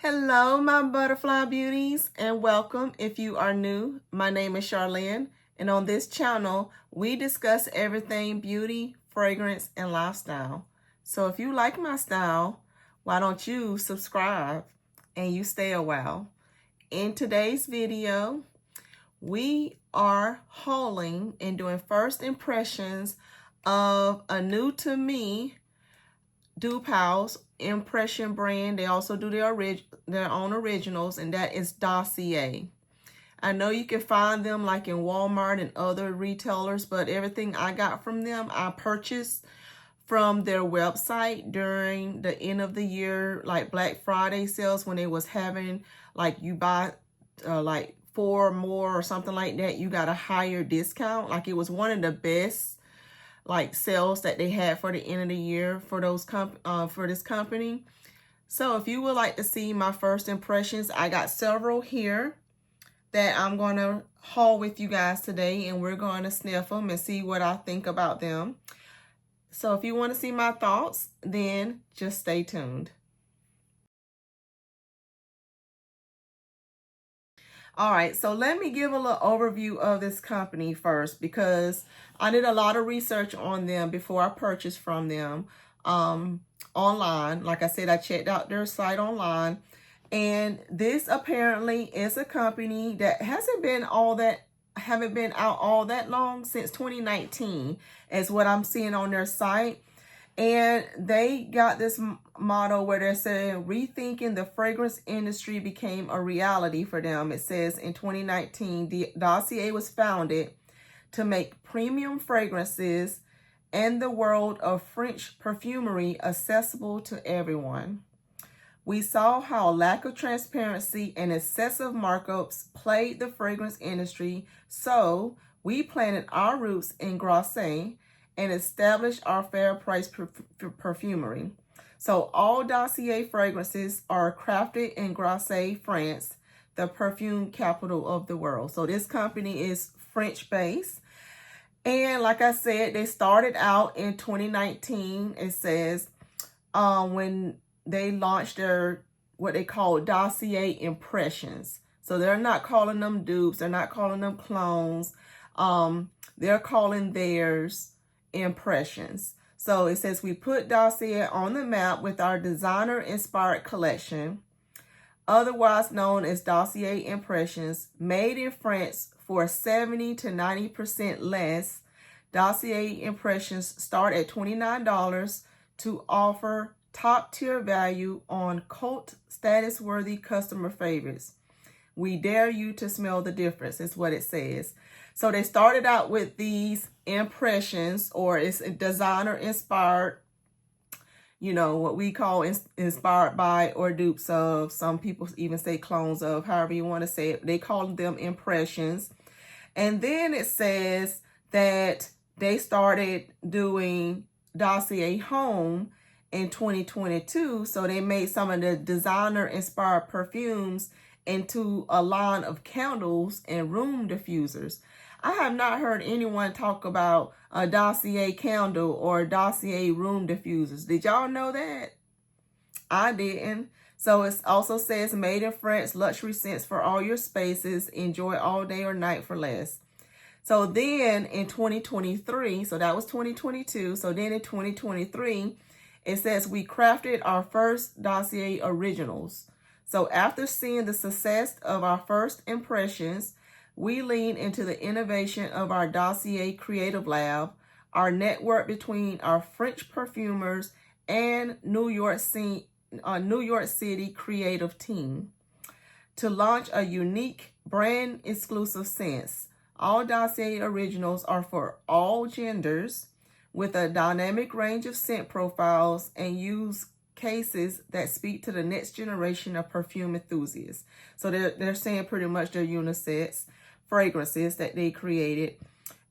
Hello, my butterfly beauties, and welcome if you are new. My name is Charlen, and on this channel, we discuss everything beauty, fragrance, and lifestyle. So if you like my style, why don't you subscribe and you stay a while. In today's video, we are hauling and doing first impressions of a new to me Dupe House impression brand. They also do their own originals, and that is Dossier. I know you can find them like in Walmart and other retailers, but everything I got from them, I purchased from their website during the end of the year, like Black Friday sales, when they was having like you buy like 4 more or something like that, you got a higher discount. Like it was one of the best like sales that they had for the end of the year for those for this company. So if you would like to see my first impressions, I got several here that I'm going to haul with you guys today, and we're going to sniff them and see what I think about them. So if you want to see my thoughts, then just stay tuned. All right, so let me give a little overview of this company first, because I did a lot of research on them before I purchased from them online. Like I said, I checked out their site online, and this apparently is a company that haven't been out all that long, since 2019 is what I'm seeing on their site. And they got this motto where they're saying rethinking the fragrance industry became a reality for them. It says in 2019, the Dossier was founded to make premium fragrances and the world of French perfumery accessible to everyone. We saw how lack of transparency and excessive markups plagued the fragrance industry, so we planted our roots in Grasse and established our fair price perfumery. So all Dossier fragrances are crafted in Grasse, France, the perfume capital of the world. So this company is French based. And like I said, they started out in 2019. It says when they launched their what they call Dossier impressions. So they're not calling them dupes. They're not calling them clones. They're calling theirs impressions. So it says we put Dossier on the map with our designer-inspired collection, otherwise known as Dossier Impressions, made in France for 70 to 90% less. Dossier Impressions start at $29 to offer top-tier value on cult status-worthy customer favorites. We dare you to smell the difference, is what it says. So they started out with these impressions, or it's designer inspired, you know, what we call inspired by or dupes of. Some people even say clones of, however you want to say it. They call them impressions. And then it says that they started doing Dossier Home in 2022. So they made some of the designer inspired perfumes into a line of candles and room diffusers. I have not heard anyone talk about a Dossier candle or Dossier room diffusers. Did y'all know that? I didn't. So it also says made in France, luxury scents for all your spaces. Enjoy all day or night for less. So then in 2023, so that was 2022. So then in 2023, it says we crafted our first Dossier originals. So after seeing the success of our first impressions, we lean into the innovation of our Dossier Creative Lab, our network between our French perfumers and New York City creative team, to launch a unique brand exclusive scents. All Dossier originals are for all genders, with a dynamic range of scent profiles and use cases that speak to the next generation of perfume enthusiasts. So they're saying pretty much they're unisex fragrances that they created.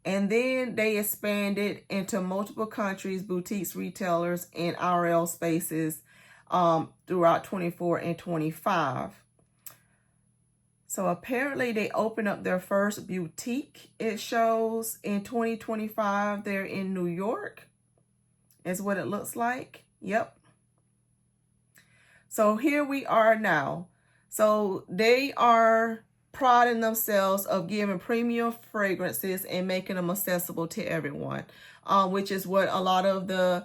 And then they expanded into multiple countries, boutiques, retailers, and RL spaces throughout 24 and 25. So apparently they opened up their first boutique, it shows, in 2025. They're in New York, is what it looks like. Yep. So here we are now. So they are priding themselves of giving premium fragrances and making them accessible to everyone, which is what a lot of the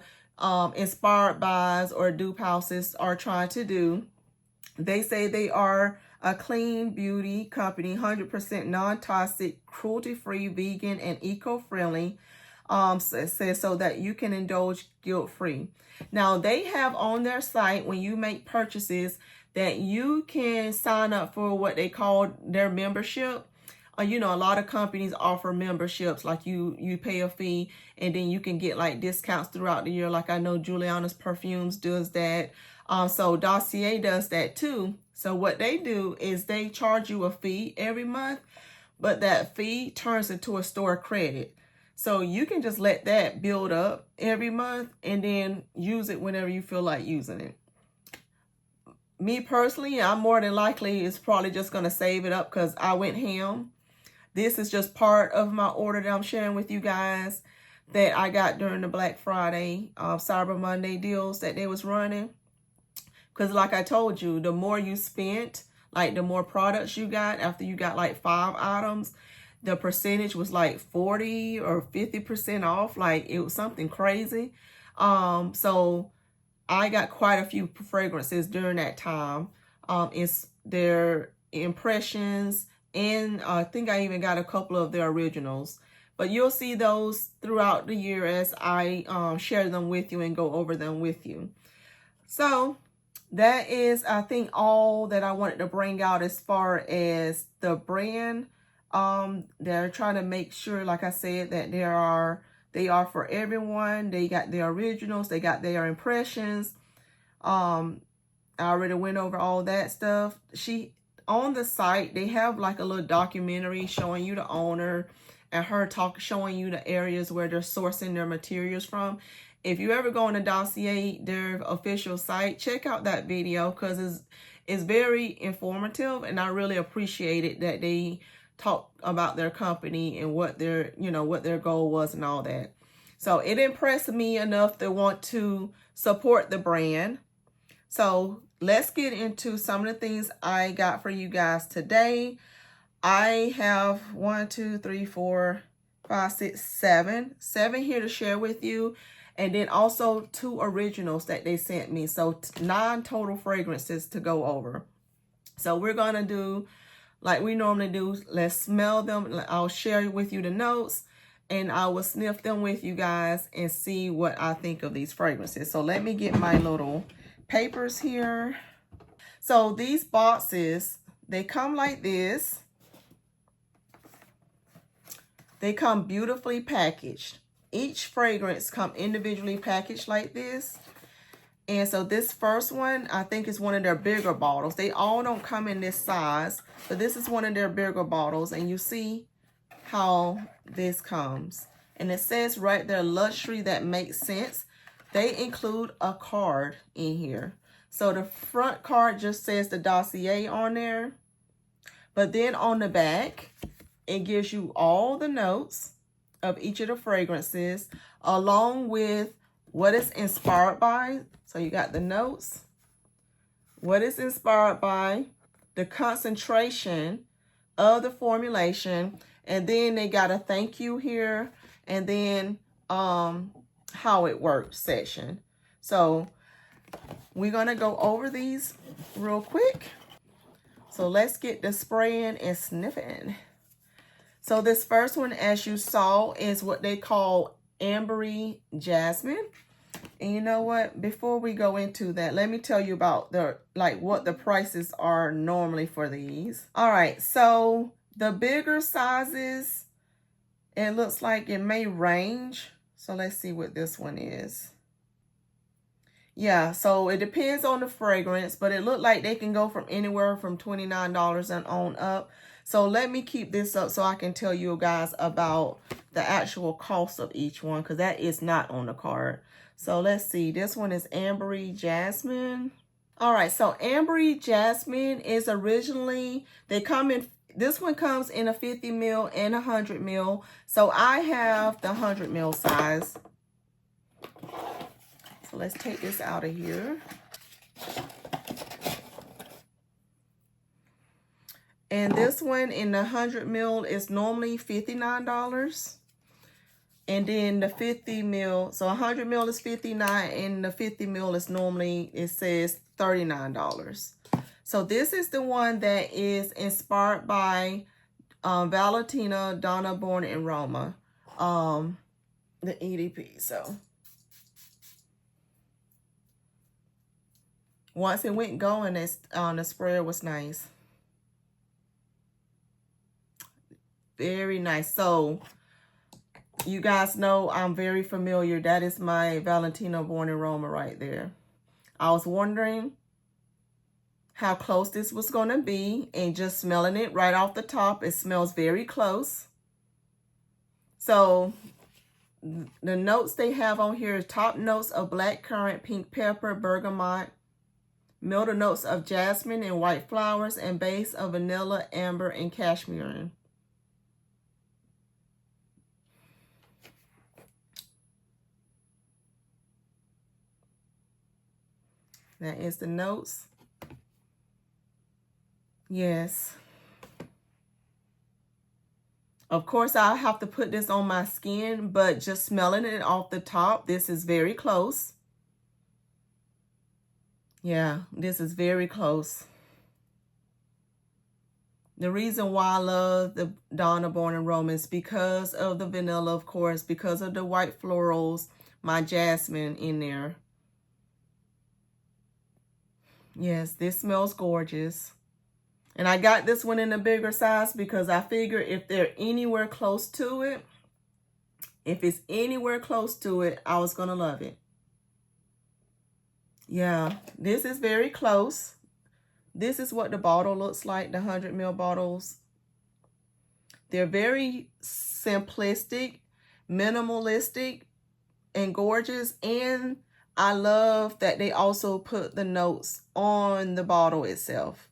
inspired buys or dupe houses are trying to do. They say they are a clean beauty company, 100% non-toxic, cruelty-free, vegan, and eco-friendly. Says so that you can indulge guilt-free. Now, they have on their site, when you make purchases, that you can sign up for what they call their membership. You know, a lot of companies offer memberships, like you pay a fee and then you can get like discounts throughout the year. Like I know Juliana's Perfumes does that. So Dossier does that too. So what they do is they charge you a fee every month, but that fee turns into a store credit. So you can just let that build up every month and then use it whenever you feel like using it. Me personally, I'm more than likely is probably just going to save it up because I went ham. This is just part of my order that I'm sharing with you guys that I got during the Black Friday, Cyber Monday deals that they was running. Because like I told you, the more you spent, like the more products you got, after you got like 5 items, the percentage was like 40 or 50% off. Like it was something crazy. So I got quite a few fragrances during that time. It's their impressions, and I think I even got a couple of their originals. But you'll see those throughout the year as I share them with you and go over them with you. So that is, I think, all that I wanted to bring out as far as the brand. They're trying to make sure, like I said, that they are for everyone. They got their originals, they got their impressions. I already went over all that stuff. On the site, they have like a little documentary showing you the owner and her showing you the areas where they're sourcing their materials from. If you ever go on the Dossier, their official site, check out that video because it's very informative, and I really appreciate it that they talk about their company and what their goal was and all that. So it impressed me enough to want to support the brand. So let's get into some of the things I got for you guys today. I have 1, 2, 3, 4, 5, 6, 7 here to share with you. And then also 2 originals that they sent me. So 9 total fragrances to go over. So we're going to do like we normally do. Let's smell them. I'll share with you the notes, and I will sniff them with you guys and see what I think of these fragrances. So let me get my little papers here. So these boxes, they come like this. They come beautifully packaged. Each fragrance come individually packaged like this. And so this first one, I think, is one of their bigger bottles. They all don't come in this size, but this is one of their bigger bottles. And you see how this comes. And it says right there, luxury that makes sense. They include a card in here. So the front card just says the Dossier on there. But then on the back, it gives you all the notes of each of the fragrances, along with what it's inspired by. So you got the notes, what it's inspired by, the concentration of the formulation, and then they got a thank you here, and then how it works section. So we're gonna go over these real quick. So let's get the spraying and sniffing. So this first one, as you saw, is what they call Ambery Jasmine. And you know what? Before we go into that, let me tell you about what the prices are normally for these. All right, so the bigger sizes, it looks like it may range. So let's see what this one is. Yeah, so it depends on the fragrance, but it looked like they can go from anywhere from $29 and on up. So let me keep this up so I can tell you guys about the actual cost of each one, because that is not on the card. So let's see. This one is Ambery Jasmine. All right, so Ambery Jasmine is originally, this one comes in a 50 ml and 100 ml. So I have the 100 ml size. So let's take this out of here. And this one in the 100 mil is normally $59. And then the 50 mil, so 100 mil is $59, and the 50 mil is normally, it says $39. So this is the one that is inspired by Valentina Donna Born in Roma, the EDP. So once it went going, the sprayer was nice. Very nice. So you guys know I'm very familiar. That is my Valentina Born in Roma right there. I was wondering how close this was going to be, and just smelling it right off the top, it smells very close. So the notes they have on here is top notes of black currant, pink pepper, bergamot, middle notes of jasmine and white flowers, and base of vanilla, amber, and cashmere. That is the notes. Yes. Of course, I'll have to put this on my skin, but just smelling it off the top, this is very close. Yeah, this is very close. The reason why I love the Donna Born in Roma is because of the vanilla, of course, because of the white florals, my jasmine in there. Yes, this smells gorgeous. And I got this one in a bigger size because I figure if they're anywhere close to it, if it's anywhere close to it, I was going to love it. Yeah, this is very close. This is what the bottle looks like, the 100 ml bottles. They're very simplistic, minimalistic, and gorgeous. And I love that they also put the notes on the bottle itself.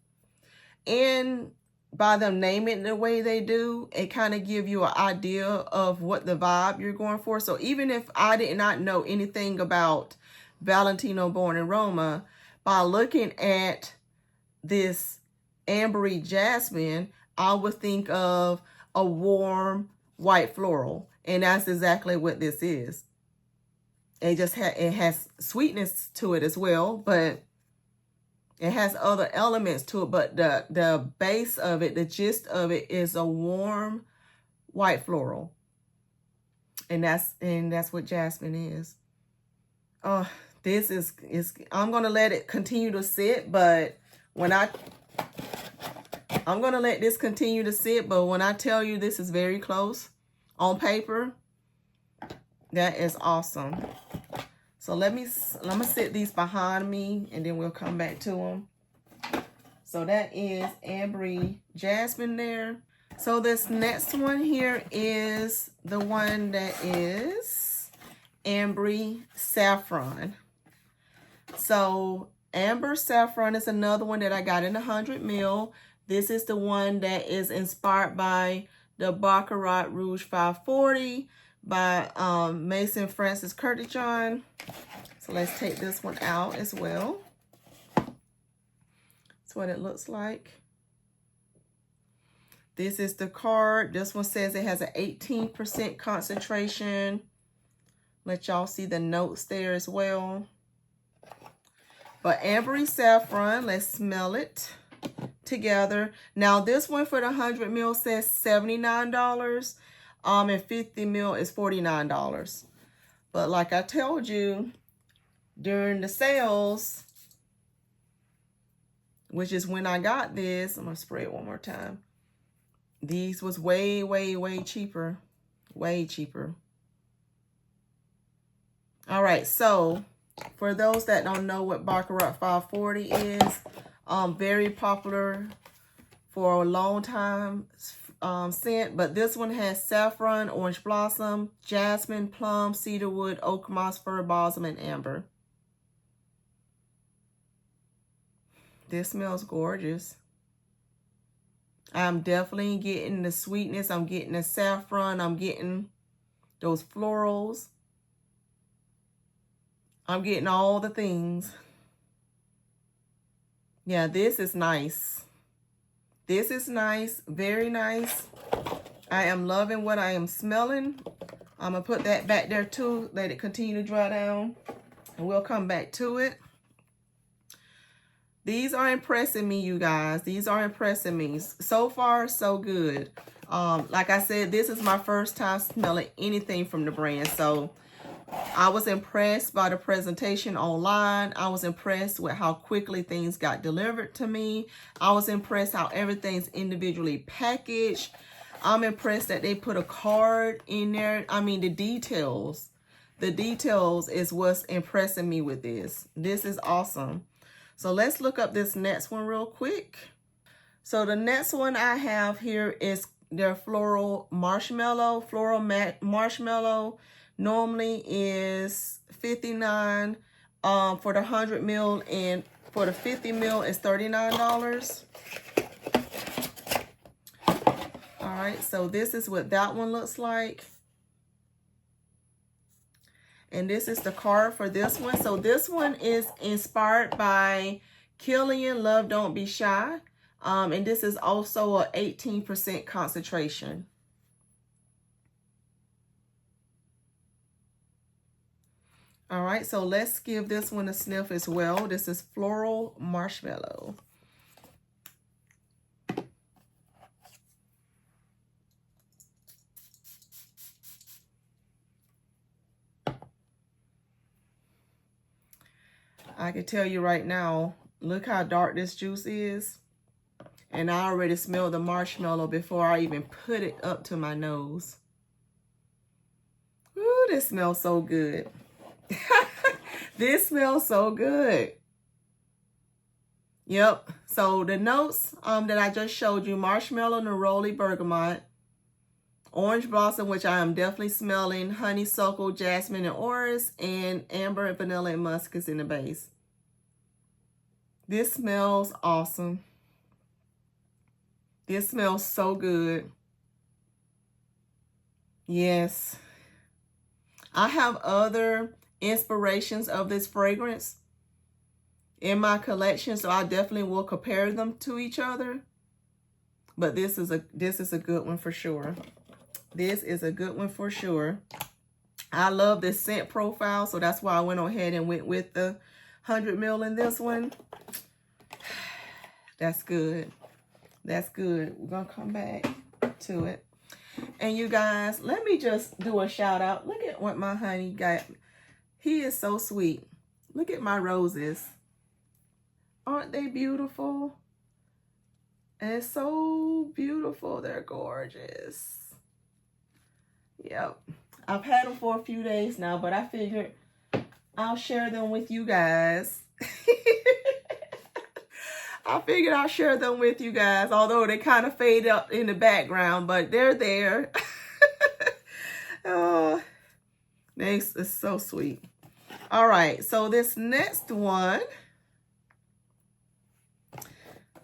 And by them naming it the way they do, it kind of give you an idea of what the vibe you're going for. So even if I did not know anything about Valentino Born in Roma, by looking at this ambery jasmine, I would think of a warm white floral. And that's exactly what this is. It just it has sweetness to it as well, but it has other elements to it, but the base of it, the gist of it is a warm white floral. And that's what jasmine is. Oh, this is I'm going to let it continue to sit, but I'm going to let this continue to sit, but when I tell you this is very close on paper, that is awesome. So let me sit these behind me, and then we'll come back to them. So that is ambery jasmine there. So this next one here is the one that is ambery saffron. So amber saffron is another one that I got in 100 ml. This is the one that is inspired by the Baccarat Rouge 540 by Mason Francis Curtijon. So let's take this one out as well. That's what it looks like. This is the card. This one says it has an 18% concentration. Let y'all see the notes there as well. But ambery saffron, let's smell it together. Now this one for the 100 ml says $79. And 50 ml is $49. But like I told you, during the sales, which is when I got this, I'm going to spray it one more time. These was way, way, way cheaper. Way cheaper. All right, so for those that don't know what Baccarat 540 is, very popular for a long time scent, but this one has saffron, orange blossom, jasmine, plum, cedarwood, oak moss, fir balsam, and amber. This smells gorgeous. I'm definitely getting the sweetness. I'm getting the saffron. I'm getting those florals. I'm getting all the things. Yeah, this is nice. This is nice, very nice. I am loving what I am smelling. I'm going to put that back there too, let it continue to dry down, and we'll come back to it. These are impressing me, you guys. These are impressing me. So far, so good. Like I said, this is my first time smelling anything from the brand. So I was impressed by the presentation online. I was impressed with how quickly things got delivered to me. I was impressed how everything's individually packaged. I'm impressed that they put a card in there. I mean, the details is what's impressing me with this. This is awesome. So let's look up this next one real quick. So the next one I have here is their floral marshmallow. Floral marshmallow normally is $59 for the 100 ml, and for the 50 ml is $39. All right, so this is what that one looks like. And this is the card for this one. So this one is inspired by Killian, Love Don't Be Shy. And this is also a 18% concentration. All right, so let's give this one a sniff as well. This is Floral Marshmallow. I can tell you right now, look how dark this juice is. And I already smelled the marshmallow before I even put it up to my nose. Ooh, this smells so good. This smells so good. Yep. So the notes that I just showed you: marshmallow, neroli, bergamot, orange blossom, which I am definitely smelling, honeysuckle, jasmine, and orris, and amber and vanilla and musk is in the base. This smells awesome. This smells so good. Yes. I have other inspirations of this fragrance in my collection, so I definitely will compare them to each other. But this is a good one for sure. This is a good one for sure. I love this scent profile, so that's why I went ahead and went with the 100 ml in this one. That's good. That's good. We're going to come back to it. And you guys, let me just do a shout out. Look at what my honey got. He is so sweet. Look at my roses. Aren't they beautiful? And so beautiful. They're gorgeous. Yep. I've had them for a few days now, but I figured I'll share them with you guys. I figured I'll share them with you guys, although they kind of fade up in the background, but they're there. Oh, this is so sweet. All right, so this next one,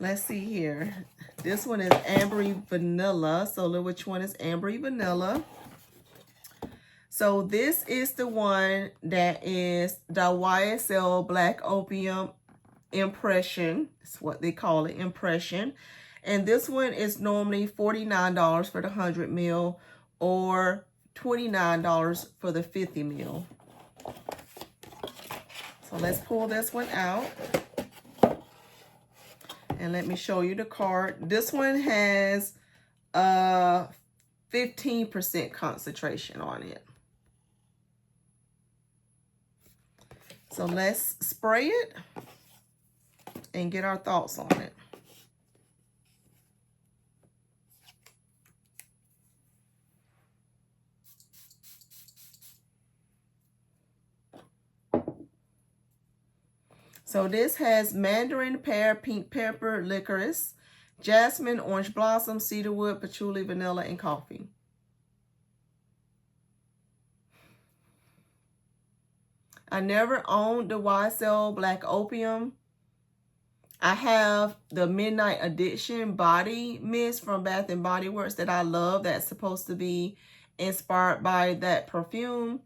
let's see here. This one is Ambery Vanilla. So look, which one is Ambery Vanilla? So this is the one that is the YSL Black Opium Impression. It's what they call it, Impression. And this one is normally $49 for the 100 ml or $29 for the 50 ml. So let's pull this one out. And let me show you the card. This one has 15% concentration on it. So let's spray it and get our thoughts on it. So this has mandarin, pear, pink pepper, licorice, jasmine, orange blossom, cedarwood, patchouli, vanilla, and coffee. I never owned the YSL Black Opium. I have the Midnight Addiction Body Mist from Bath & Body Works that I love. That's supposed to be inspired by that perfume.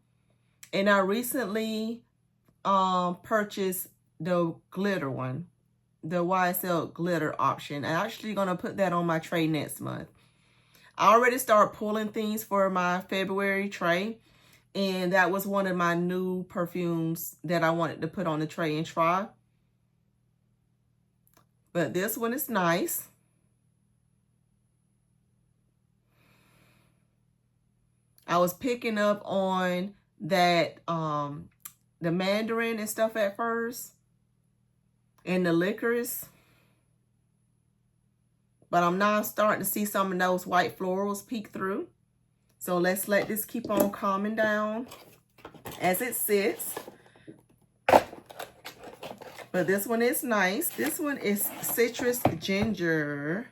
And I recently purchased the glitter one. the YSL glitter option. I'm actually going to put that on my tray next month. I already started pulling things for my February tray, and that was one of my new perfumes that I wanted to put on the tray and try. But this one is nice. I was picking up on that the mandarin and stuff at first, and the licorice. But I'm now starting to see some of those white florals peek through. So let's let this keep on calming down as it sits. But this one is nice. This one is Citrus Ginger.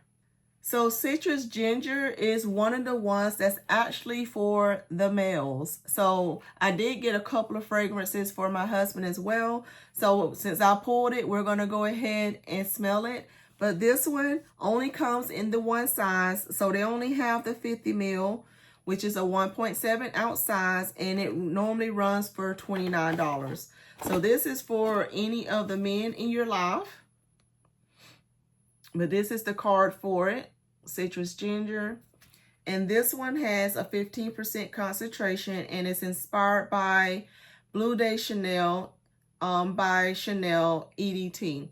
So Citrus Ginger is one of the ones that's actually for the males. So I did get a couple of fragrances for my husband as well. So since I pulled it, we're going to go ahead and smell it. But this one only comes in the one size. So they only have the 50 ml, which is a 1.7 ounce size. And it normally runs for $29. So this is for any of the men in your life. But this is the card for it. Citrus Ginger. And this one has a 15% concentration. And it's inspired by Bleu de Chanel by Chanel EDT.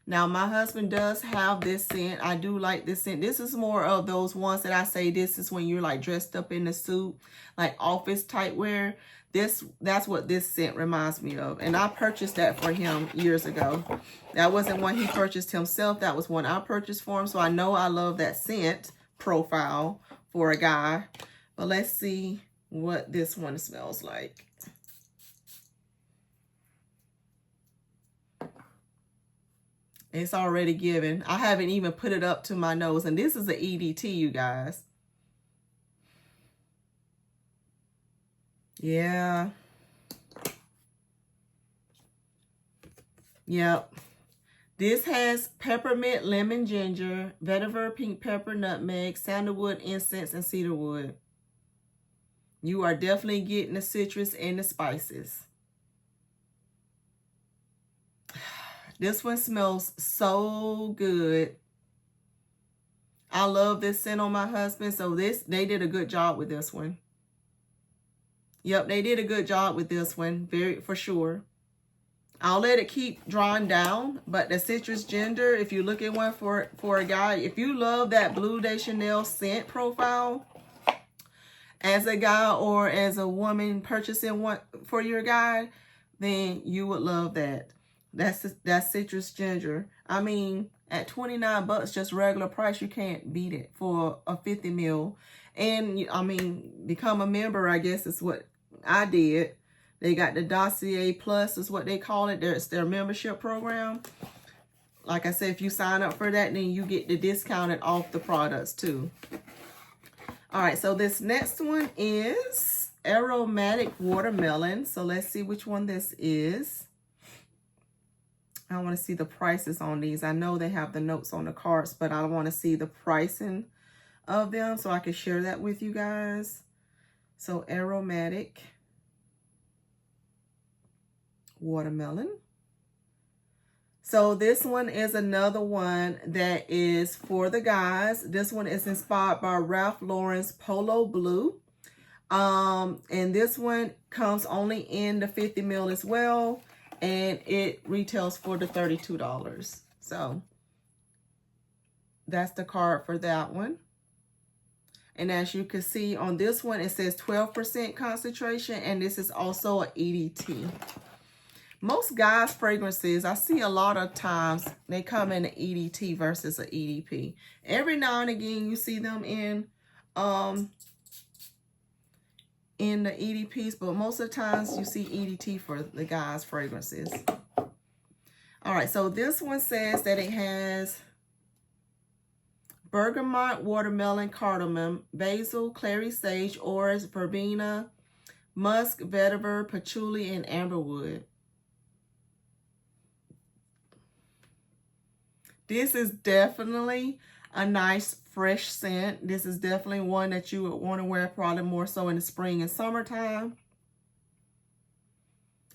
Now, my husband does have this scent. I do like this scent. This is more of those ones that I say this is when you're like dressed up in a suit, like office type wear. That's what this scent reminds me of. And I purchased that for him years ago. That wasn't one he purchased himself. That was one I purchased for him. So I know I love that scent profile for a guy. But let's see what this one smells like. It's already given. I haven't even put it up to my nose. And this is the EDT, you guys. Yeah. Yep. This has peppermint, lemon, ginger, vetiver, pink pepper, nutmeg, sandalwood, incense, and cedarwood. You are definitely getting the citrus and the spices. This one smells so good. I love this scent on my husband. So they did a good job with this one. Yep, they did a good job with this one, for sure. I'll let it keep drying down, but the Citrus Ginger, if you're looking one for a guy, if you love that Bleu de Chanel scent profile, as a guy or as a woman purchasing one for your guy, then you would love that. That's Citrus Ginger. I mean, at $29, just regular price, you can't beat it for a 50 ml. And I mean, become a member, I guess is what I did. They got the Dossier Plus is what they call it. It's their membership program. Like I said, if you sign up for that, then you get the discounted off the products too. All right, so this next one is Aromatic Watermelon. So let's see which one this is. I want to see the prices on these. I know they have the notes on the cards, but I want to see the pricing of them so I can share that with you guys. So Aromatic Watermelon. So this one is another one that is for the guys. This one is inspired by Ralph Lauren's Polo Blue. And this one comes only in the 50 ml as well. And it retails for the $32. So that's the card for that one. And as you can see on this one, it says 12% concentration. And this is also an EDT. Most guys' fragrances, I see a lot of times they come in an EDT versus an EDP. Every now and again, you see them in the EDPs, but most of the times you see EDT for the guys' fragrances. All right, so this one says that it has bergamot, watermelon, cardamom, basil, clary sage, orris, verbena, musk, vetiver, patchouli, and amberwood. This is definitely a nice fresh scent. This is definitely one that you would want to wear probably more so in the spring and summertime.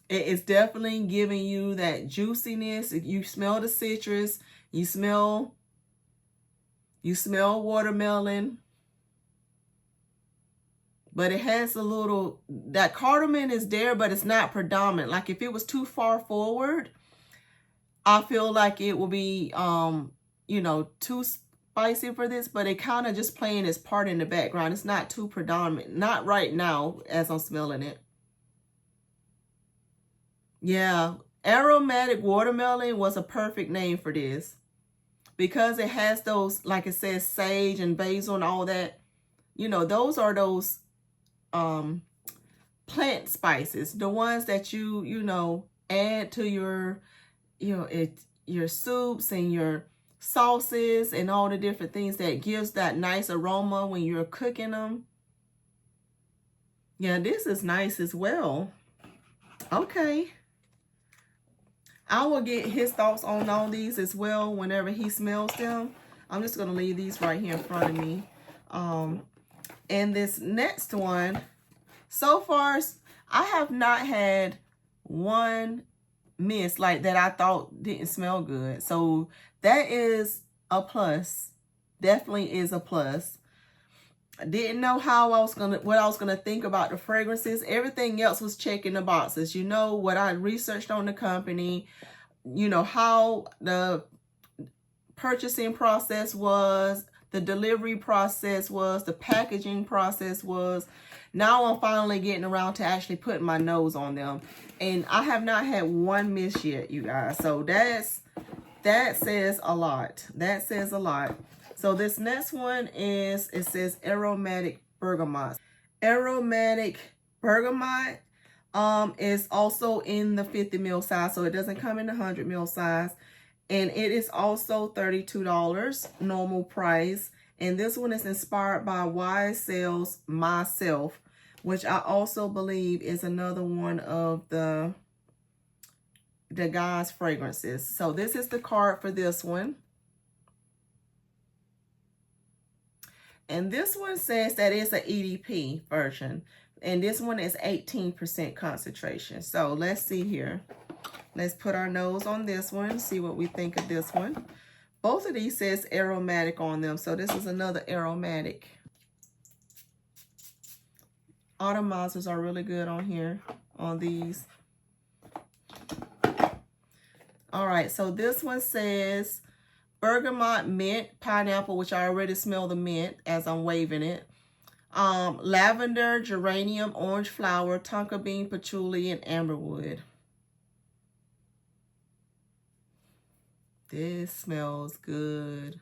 It is definitely giving you that juiciness. You smell the citrus. You smell watermelon, but it has a little, that cardamom is there, but it's not predominant. Like if it was too far forward, I feel like it will be, you know, too spicy for this, but it kind of just playing its part in the background. It's not too predominant. Not right now as I'm smelling it. Yeah, aromatic watermelon was a perfect name for this because it has those, like it says, sage and basil and all that. You know, those are those plant spices, the ones that you know, add to your, you know, your soups and your sauces and all the different things that gives that nice aroma when you're cooking them. Yeah, this is nice as well. Okay. I will get his thoughts on all these as well whenever he smells them. I'm just going to leave these right here in front of me. And this next one, so far, I have not had one mist like that I thought didn't smell good. So that is a plus. Definitely is a plus. I didn't know what I was gonna think about the fragrances. Everything else was checking the boxes. You know what I researched on the company, you know how the purchasing process was, the delivery process was, the packaging process was. Now I'm finally getting around to actually putting my nose on them. And I have not had one miss yet, you guys. So that says a lot. That says a lot. So this next one is, it says aromatic bergamot. Aromatic bergamot is also in the 50 ml size. So it doesn't come in the 100 ml size. And it is also $32 normal price. And this one is inspired by YSL's Myself, which I also believe is another one of the guy's fragrances. So this is the card for this one. And this one says that it's an EDP version. And this one is 18% concentration. So let's see here. Let's put our nose on this one, see what we think of this one. Both of these says aromatic on them. So this is another aromatic. Atomizers are really good on here, on these. All right, so this one says bergamot, mint, pineapple, which I already smell the mint as I'm waving it. Lavender, geranium, orange flower, tonka bean, patchouli, and amberwood. This smells good.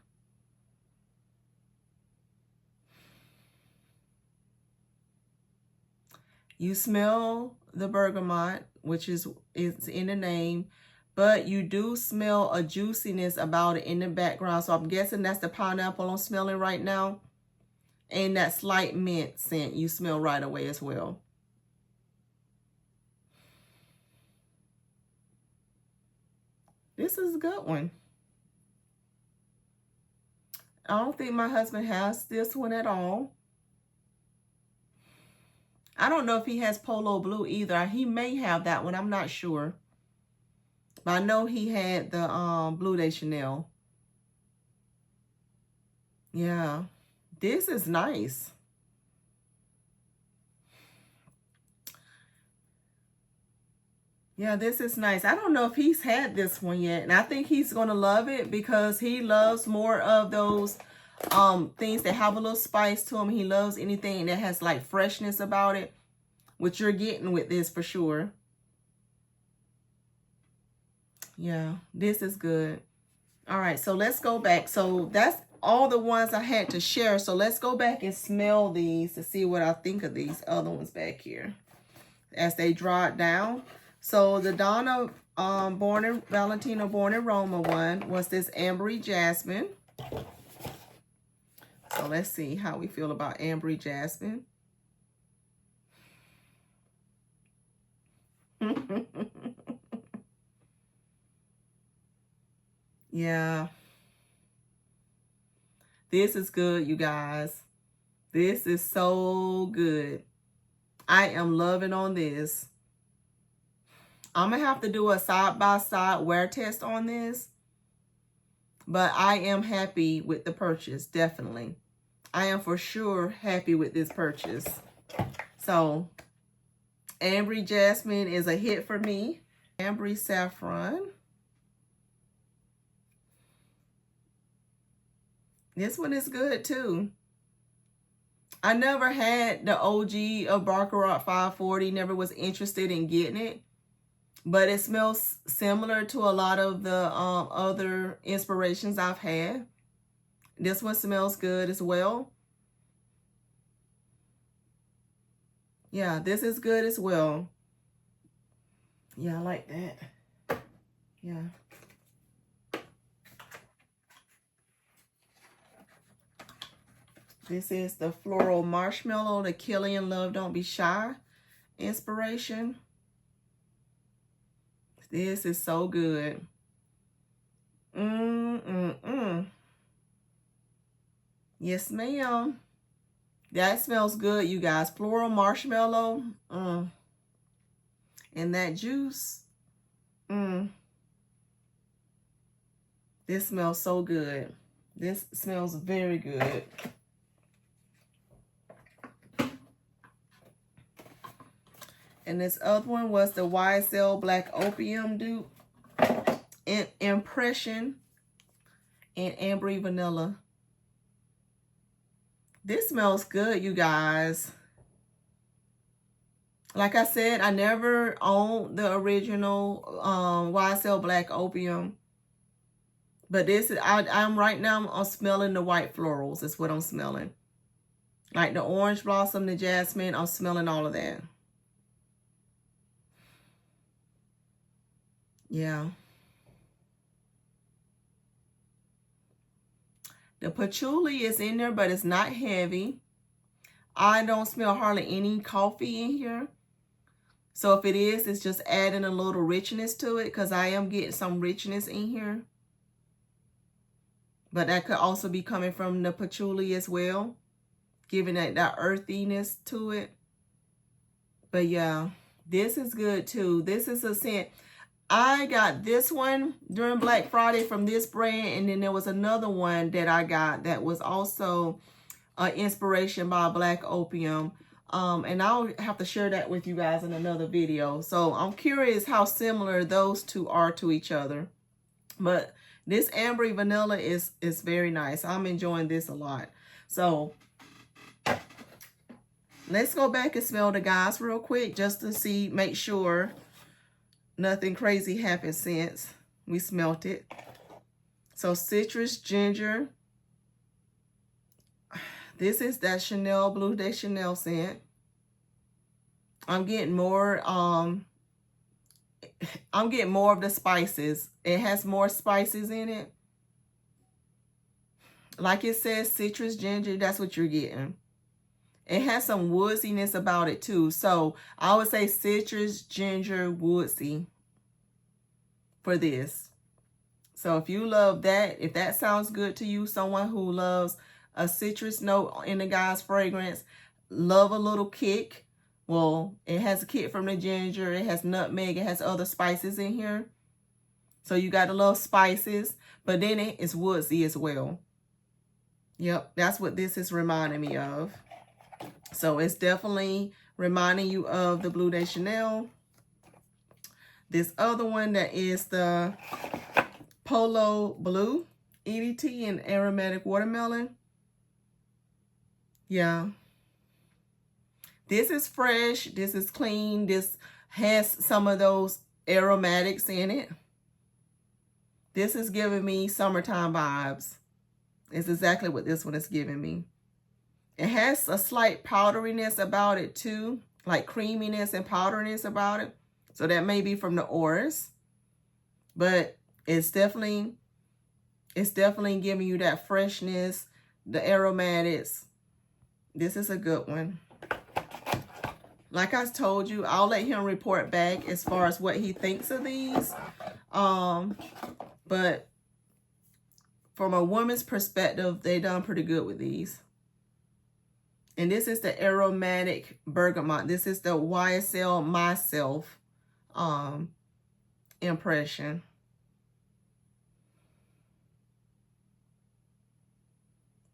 You smell the bergamot, which is in the name, but you do smell a juiciness about it in the background. So I'm guessing that's the pineapple I'm smelling right now. And that slight mint scent you smell right away as well. This is a good one. I don't think my husband has this one at all. I don't know if he has Polo Blue either. He may have that one. I'm not sure. But I know he had the Bleu de Chanel. Yeah. This is nice. Yeah, this is nice. I don't know if he's had this one yet. And I think he's going to love it because he loves more of those things that have a little spice to them. He loves anything that has like freshness about it, which you're getting with this for sure. Yeah, this is good. All right, so let's go back. So that's all the ones I had to share. So let's go back and smell these to see what I think of these other ones back here as they draw it down. So the Donna Valentino Born in Roma one was this Ambery Jasmine. So let's see how we feel about Ambery Jasmine. Yeah. This is good, you guys. This is so good. I am loving on this. I'm going to have to do a side-by-side wear test on this But I am happy with the purchase, definitely. I am for sure happy with this purchase. So, Ambery Jasmine is a hit for me. Ambery Saffron. This one is good too. I never had the OG of Baccarat 540. Never was interested in getting it. But it smells similar to a lot of the other inspirations I've had. This one smells good as well. Yeah, this is good as well. Yeah, I like that. Yeah. This is the Floral Marshmallow, the Killian Love Don't Be Shy inspiration. This is so good. Yes, ma'am. That smells good, you guys. Floral Marshmallow. And that juice. This smells so good. This smells very good. And this other one was the YSL Black Opium dupe in Impression and Ambery Vanilla. This smells good, you guys. Like I said, I never owned the original YSL Black Opium. But this is, I'm right now, I'm smelling the white florals. That's what I'm smelling. Like the orange blossom, the jasmine, I'm smelling all of that. Yeah. The patchouli is in there, but it's not heavy. I don't smell hardly any coffee in here. So if it is, it's just adding a little richness to it because I am getting some richness in here. But that could also be coming from the patchouli as well, giving that earthiness to it. But yeah, this is good too. This is a scent. I got this one during Black Friday from this brand, and then there was another one that I got that was also inspiration by Black Opium. And I'll have to share that with you guys in another video. So I'm curious how similar those two are to each other. But this Ambery Vanilla is very nice. I'm enjoying this a lot. So let's go back and smell the guys real quick just to see, make sure nothing crazy happened since we smelt it. So citrus ginger. This is that Chanel Bleu de Chanel scent. I'm getting more of the spices. It has more spices in it. Like it says citrus ginger, that's what you're getting. It has some woodsiness about it too. So I would say citrus ginger woodsy for this. So if you love that, if that sounds good to you, someone who loves a citrus note in the guy's fragrance, love a little kick. Well, it has a kick from the ginger. It has nutmeg. It has other spices in here. So you got to love spices, but then it is woodsy as well. Yep, that's what this is reminding me of. So it's definitely reminding you of the Bleu de Chanel. This other one that is the Polo Blue EDT and Aromatic Watermelon. Yeah. This is fresh. This is clean. This has some of those aromatics in it. This is giving me summertime vibes. It's exactly what this one is giving me. It has a slight powderiness about it too, like creaminess and powderiness about it. So that may be from the Oris, but it's definitely giving you that freshness, the aromatics. This is a good one. Like I told you, I'll let him report back as far as what he thinks of these. But from a woman's perspective, they done pretty good with these. And this is the Aromatic Bergamot. This is the YSL Myself impression.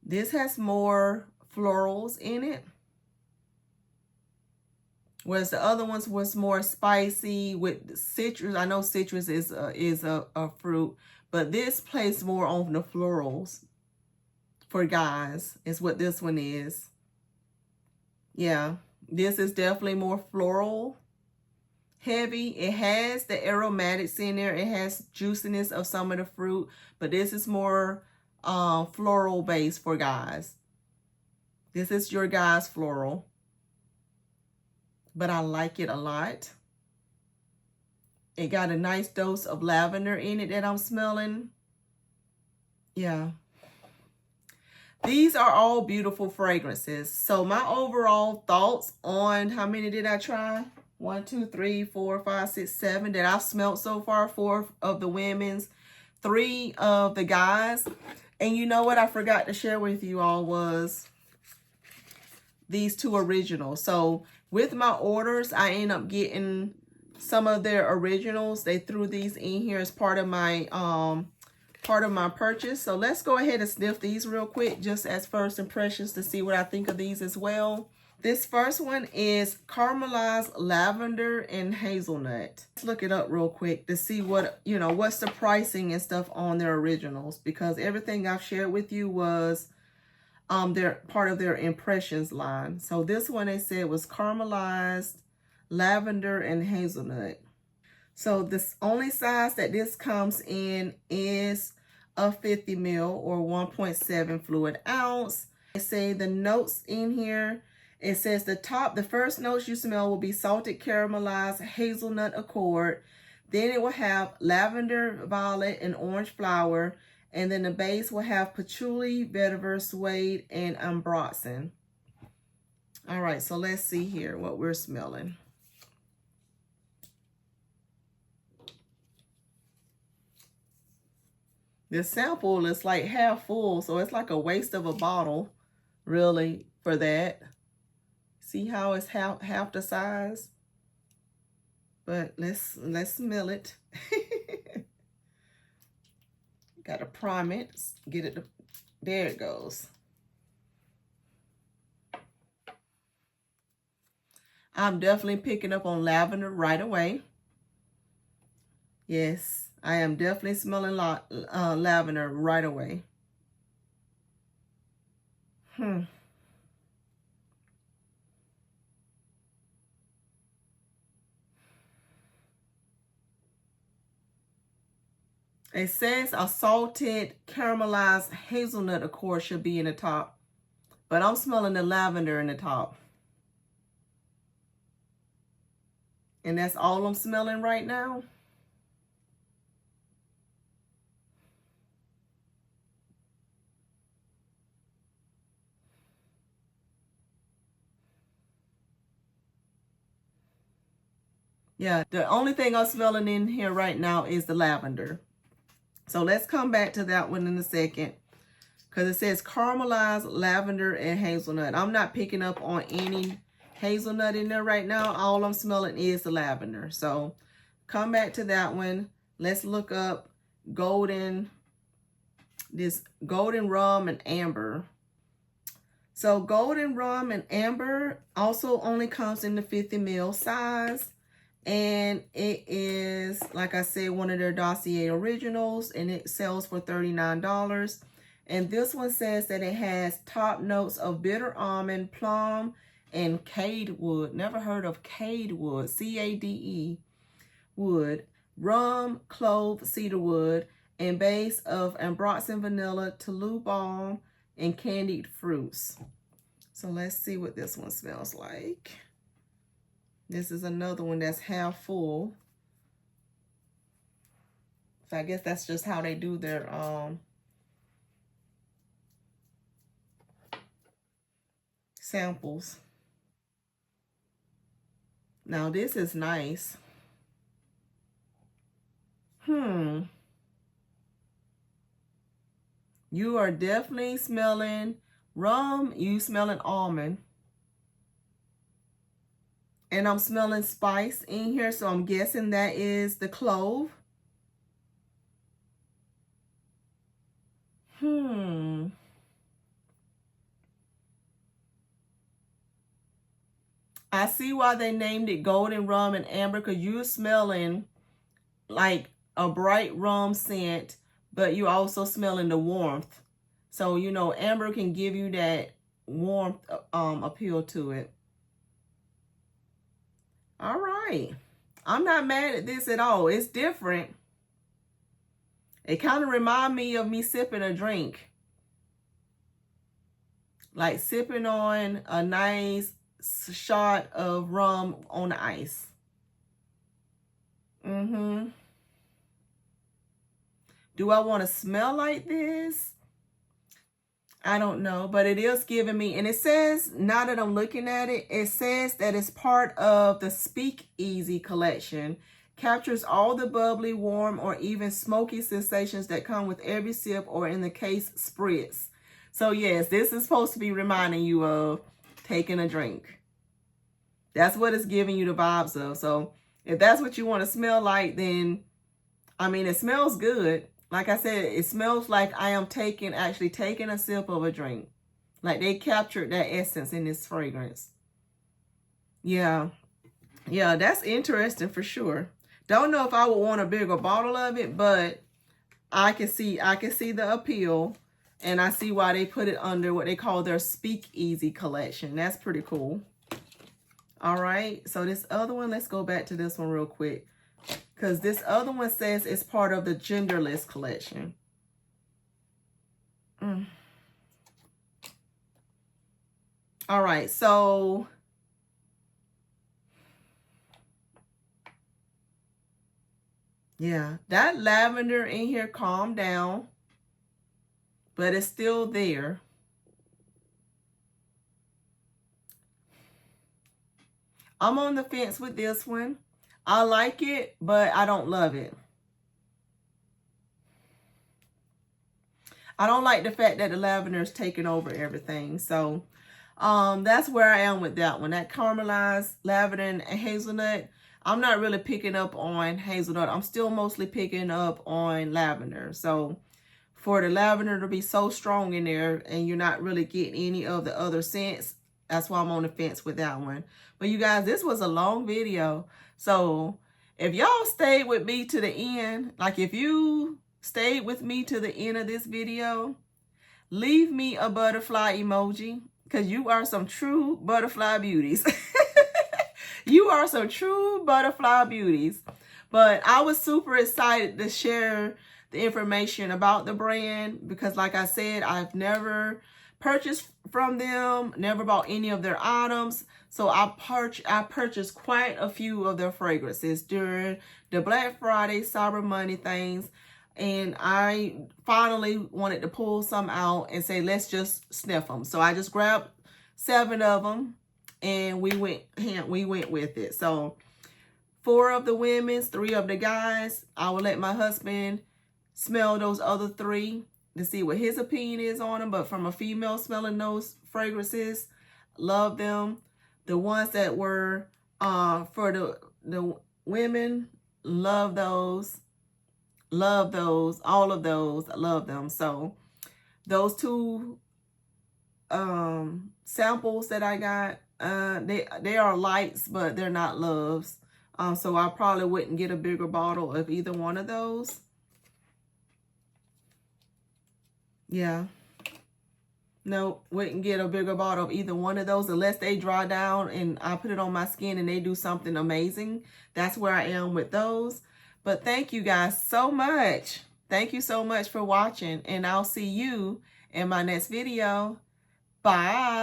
This has more florals in it, whereas the other ones was more spicy with citrus. I know citrus is a fruit, but this plays more on the florals for guys is what this one is. Yeah, this is definitely more floral heavy. It has the aromatics in there. It has juiciness of some of the fruit, but this is more floral based for guys. This is your guys' floral, but I like it a lot. It got a nice dose of lavender in it that I'm smelling. Yeah. These are all beautiful fragrances. So my overall thoughts on how many did I try? 1, 2, 3, 4, 5, 6, 7 that I've smelled so far. 4 of the women's, 3 of the guys. And you know what I forgot to share with you all was these 2 originals. So with my orders, I end up getting some of their originals. They threw these in here as part of my purchase. So let's go ahead and sniff these real quick just as first impressions to see what I think of these as well. This first one is caramelized lavender and hazelnut. Let's look it up real quick to see what, you know, what's the pricing and stuff on their originals, because everything I've shared with you was they're part of their impressions line. So this one they said was caramelized lavender and hazelnut. So this only size that this comes in is a 50 ml or 1.7 fluid ounce. They say the notes in here, it says the first notes you smell will be salted caramelized hazelnut accord. Then it will have lavender, violet, and orange flower. And then the base will have patchouli, vetiver, suede, and ambroxan. All right, so let's see here what we're smelling. This sample is like half full, so it's like a waste of a bottle, really, for that. See how it's half the size? But let's smell it. Got to prime it, get it, there it goes. I'm definitely picking up on lavender right away. Yes, I am definitely smelling lavender right away. It says a salted caramelized hazelnut accord should be in the top, but I'm smelling the lavender in the top. And that's all I'm smelling right now. Yeah, the only thing I'm smelling in here right now is the lavender. So let's come back to that one in a second, because it says caramelized lavender and hazelnut. I'm not picking up on any hazelnut in there right now. All I'm smelling is the lavender. So come back to that one. Let's look up golden rum and amber. So golden rum and amber also only comes in the 50 ml size. And it is, like I said, one of their Dossier originals, and it sells for $39. And this one says that it has top notes of bitter almond, plum, and cade wood. Never heard of cade wood, C-A-D-E wood, rum, clove, cedar wood, and base of ambroxan, vanilla, Toulouse balm, and candied fruits. So let's see what this one smells like. This is another one that's half full. So I guess that's just how they do their samples. Now this is nice. You are definitely smelling rum. You smelling almond. And I'm smelling spice in here, so I'm guessing that is the clove. I see why they named it golden rum and amber, because you're smelling like a bright rum scent, but you're also smelling the warmth. So, you know, amber can give you that warmth appeal to it. All right. I'm not mad at this at all. It's different. It kind of reminds me of me sipping a drink. Like sipping on a nice shot of rum on the ice. Do I want to smell like this? I don't know, but it is giving me, and it says, now that I'm looking at it, it says that it's part of the Speak Easy collection. Captures all the bubbly, warm, or even smoky sensations that come with every sip, or in the case, spritz. So yes, this is supposed to be reminding you of taking a drink. That's what it's giving you the vibes of. So if that's what you want to smell like, then, I mean, it smells good. Like I said, it smells like I am actually taking a sip of a drink. Like they captured that essence in this fragrance. Yeah. Yeah, that's interesting for sure. Don't know if I would want a bigger bottle of it, but I can see the appeal, and I see why they put it under what they call their Speak Easy collection. That's pretty cool. All right. So this other one, let's go back to this one real quick, because this other one says it's part of the Genderless collection. All right, so yeah, that lavender in here calmed down, but it's still there. I'm on the fence with this one. I like it, but I don't love it. I don't like the fact that the lavender is taking over everything. So that's where I am with that one. That caramelized lavender and hazelnut, I'm not really picking up on hazelnut. I'm still mostly picking up on lavender. So for the lavender to be so strong in there and you're not really getting any of the other scents, that's why I'm on the fence with that one. But you guys, this was a long video. So if y'all stayed with me to the end, like if you stayed with me to the end of this video, leave me a butterfly emoji, because you are some true butterfly beauties. You are some true butterfly beauties. But I was super excited to share the information about the brand, because like I said, I've never purchased from them, never bought any of their items. So I purchased quite a few of their fragrances during the Black Friday, Cyber Monday things. And I finally wanted to pull some out and say, let's just sniff them. So I just grabbed 7 of them and we went with it. So 4 of the women's, 3 of the guys. I will let my husband smell those other 3 to see what his opinion is on them. But from a female smelling those fragrances, love them. The ones that were for the women, love those. Love those. All of those. I love them. So those 2 samples that I got, they are lights, but they're not loves. So I probably wouldn't get a bigger bottle of either one of those. Yeah. No, wouldn't get a bigger bottle of either one of those unless they dry down and I put it on my skin and they do something amazing. That's where I am with those. But thank you guys so much. Thank you so much for watching, and I'll see you in my next video. Bye.